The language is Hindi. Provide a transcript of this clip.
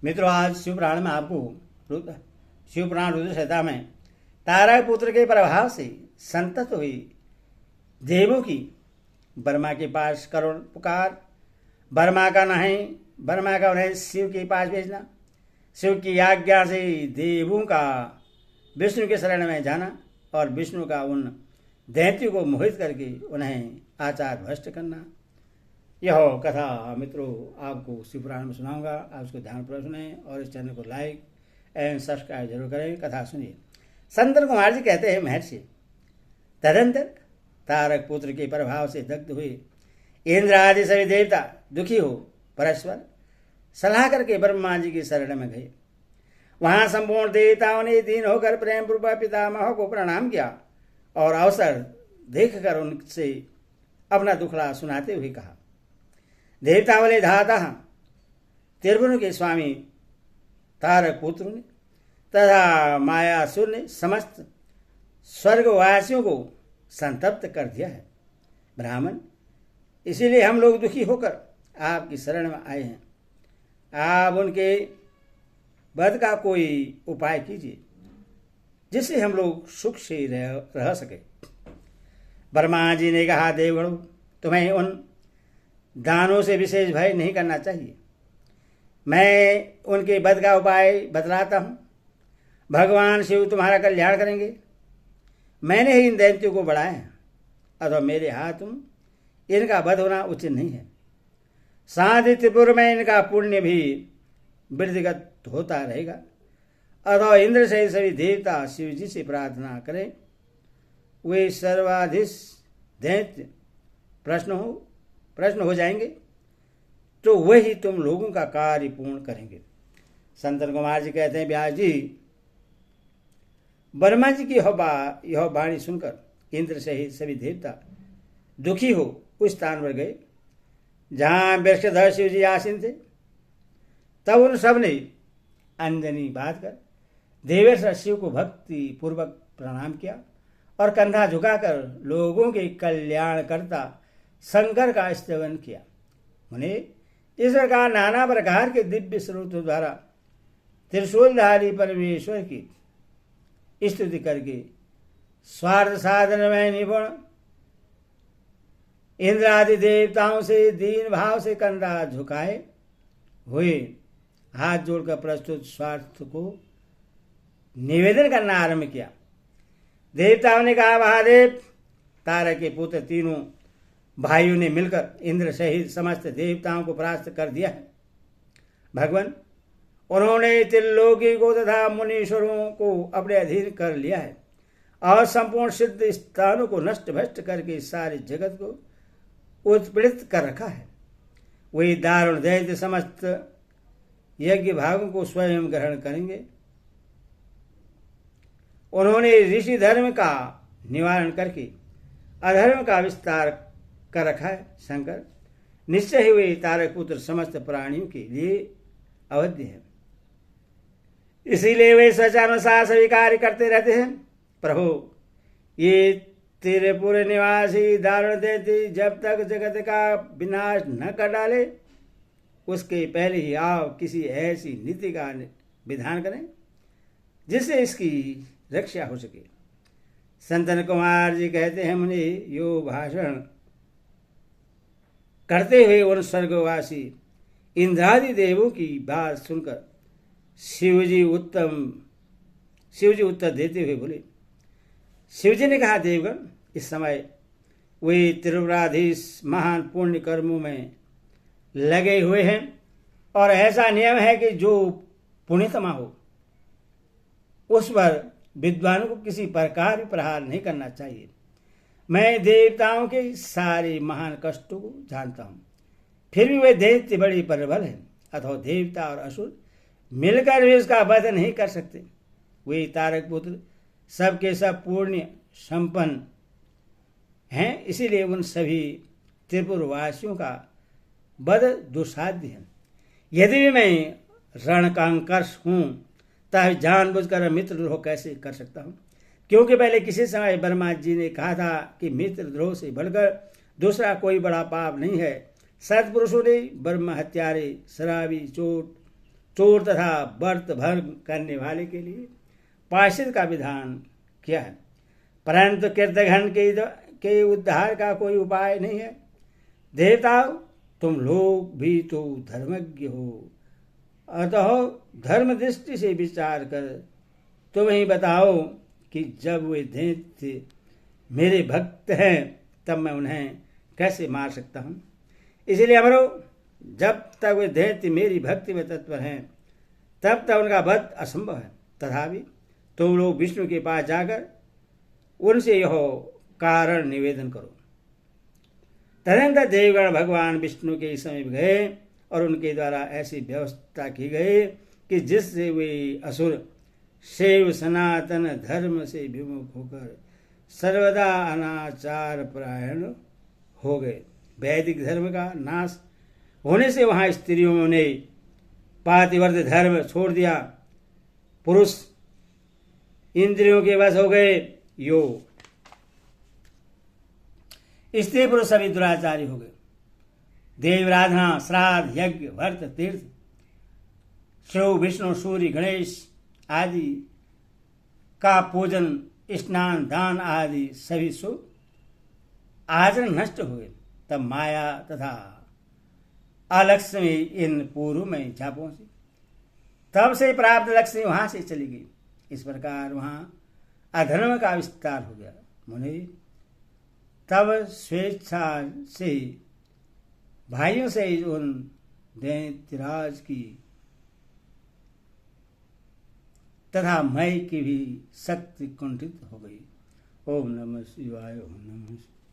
मित्रों, आज शिवपुराण में आपको शिवपुराण रुद्र संहिता में तारक पुत्र के प्रभाव से संतत हुई देवों की ब्रह्मा के पास करुण पुकार, ब्रह्मा का उन्हें शिव के पास भेजना, शिव की आज्ञा से देवों का विष्णु के शरण में जाना और विष्णु का उन दैत्यों को मोहित करके उन्हें आचार भ्रष्ट करना। यह कथा मित्रों आपको शिवपुराण में सुनाऊंगा। आप उसको ध्यानपूर्वक सुने और इस चैनल को लाइक एंड सब्सक्राइब जरूर करें। कथा सुनिए। संतन कुमार जी कहते हैं, महर्षि तदंतर तारक पुत्र के प्रभाव से दग्ध हुए इंद्र आदि सभी देवता दुखी हो परस्पर सलाह करके ब्रह्मा जी की शरण में गए। वहां संपूर्ण देवताओं ने दीन होकर प्रेम पूर्वक पितामह को प्रणाम किया और अवसर देखकर उनसे अपना दुखड़ा सुनाते हुए कहा, देवता बोले, धाता त्रिभुवन के स्वामी तारक पुत्र ने तथा मायासुर ने समस्त स्वर्गवासियों को संतप्त कर दिया है। ब्राह्मण, इसीलिए हम लोग दुखी होकर आपकी शरण में आए हैं। आप उनके वध का कोई उपाय कीजिए जिससे हम लोग सुख से रह सके। ब्रह्मा जी ने कहा, देवगणों, तुम्हें उन दानों से विशेष भय नहीं करना चाहिए। मैं उनके वध का उपाय बतलाता हूँ। भगवान शिव तुम्हारा कल्याण करेंगे। मैंने ही इन दैत्यों को बढ़ाया है, अथवा मेरे हाथ इनका वध होना उचित नहीं है। साधित्यपुर में इनका पुण्य भी वृद्धिगत होता रहेगा। अथवा इंद्र से सभी देवता शिव जी से प्रार्थना करें, वे सर्वाधीश दैत्य प्रश्न हो जाएंगे, तो वही तुम लोगों का कार्य पूर्ण करेंगे। संतन कुमार जी कहते हैं, व्यास जी, ब्रह्मा जी की यह वाणी सुनकर इंद्र सहित सभी देवता दुखी हो उस स्थान पर गए जहां वृषधर शिव जी आसीन थे। तब उन सब ने अंजनी बात कर देवेश्वर शिव को भक्ति पूर्वक प्रणाम किया और कंधा झुकाकर लोगों के कल्याण करता शंकर का स्तवन किया। उन्हें इस प्रकार नाना प्रकार के दिव्य स्रोतों द्वारा त्रिशूलधारी परमेश्वर की स्तुति करके स्वार्थ साधन में निपुण इंद्र आदि देवताओं से दीन भाव से कंधा झुकाए हुए हाथ जोड़कर प्रस्तुत स्वार्थ को निवेदन करना आरंभ किया। देवताओं ने कहा, महादेव, तारक के पुत्र तीनों भाइयों ने मिलकर इंद्र सहित समस्त देवताओं को परास्त कर दिया है। भगवान, उन्होंने त्रिलोकी को तथा मुनीश्वरों को अपने अधीन कर लिया है और संपूर्ण सिद्ध स्थानों को नष्ट भ्रष्ट करके सारे जगत को उत्पीड़ित कर रखा है। वही दारुण दैत्य समस्त यज्ञ भागों को स्वयं ग्रहण करेंगे। उन्होंने ऋषि धर्म का निवारण करके अधर्म का विस्तार कर रखा है। शंकर, निश्चय ही वे तारक पुत्र समस्त प्राणियों के लिए अवध्य है, इसीलिए वे स्वचानुसार सभी कार्य करते रहते हैं। प्रभु, ये त्रिपुर निवासी दारुण दैत्य जब तक जगत का विनाश न कर डाले उसके पहले ही आप किसी ऐसी नीति का विधान करें जिससे इसकी रक्षा हो सके। संतन कुमार जी कहते हैं, मुनि, यो भाषण करते हुए उन स्वर्गवासी इंद्रादि देवों की बात सुनकर शिवजी उत्तर देते हुए बोले। शिवजी ने कहा, देवगण, इस समय वे त्रिपुराधीश महान पुण्य कर्मों में लगे हुए हैं और ऐसा नियम है कि जो पुण्यतमा हो उस पर विद्वान को किसी प्रकार भी प्रहार नहीं करना चाहिए। मैं देवताओं के सारे महान कष्टों को जानता हूं, फिर भी वे दैत्य बड़े प्रबल हैं, अथवा देवता और असुर मिलकर भी उसका वध नहीं कर सकते। वे तारक पुत्र सबके सब पुण्य संपन्न हैं, इसीलिए उन सभी त्रिपुरवासियों का वध दुस्साध्य है। यदि भी मैं रणकांकर्ष हूँ तब जानबूझकर मित्रद्रोह कैसे कर सकता हूँ? क्योंकि पहले किसी समय ब्रह्मा जी ने कहा था कि मित्रद्रोह से बढ़कर दूसरा कोई बड़ा पाप नहीं है। सत्पुरुषों ने ब्रह्म हत्यारे, शराबी, चोट, चोर तथा व्रत भर्म करने वाले के लिए प्रायश्चित का विधान किया है, परंतु कृतघ्न के उद्धार का कोई उपाय नहीं है। देवताओं, तुम लोग भी तो धर्मज्ञ हो, अतः धर्म दृष्टि से विचार कर तुम ही बताओ कि जब वे दैत्य मेरे भक्त हैं तब मैं उन्हें कैसे मार सकता हूँ। इसलिए अमरो, जब तक वे दैत्य मेरी भक्ति में तत्पर हैं तब तक उनका वध असंभव है। तथापि तुम लोग विष्णु के पास जाकर उनसे यह कारण निवेदन करो। तदनंतर देवगण भगवान विष्णु के समीप गए और उनके द्वारा ऐसी व्यवस्था की गई कि जिससे वे असुर शैव सनातन धर्म से विमुख होकर सर्वदा अनाचार परायण हो गए। वैदिक धर्म का नाश होने से वहां स्त्रियों ने पातिव्रत्य धर्म छोड़ दिया, पुरुष इंद्रियों के वश हो गए, स्त्री पुरुष सभी दुराचारी हो गए। देवराधना, श्राद्ध, यज्ञ, व्रत, तीर्थ, शिव, विष्णु, सूर्य, गणेश आदि का पूजन, स्नान, दान आदि सभी शुभ आचरण नष्ट हो गए। तब माया तथा अलक्ष्मी इन पूर्व में जा पहुंची। तब से प्राप्त लक्ष्मी वहां से चली गई। इस प्रकार वहां अधर्म का विस्तार हो गया। मुनि, तब स्वेच्छा से भाइयों से उन दैत्यराज की तथा मय की भी शक्ति कुंठित हो गई। ओम नमः शिवाय, ओम नमः शिवाय।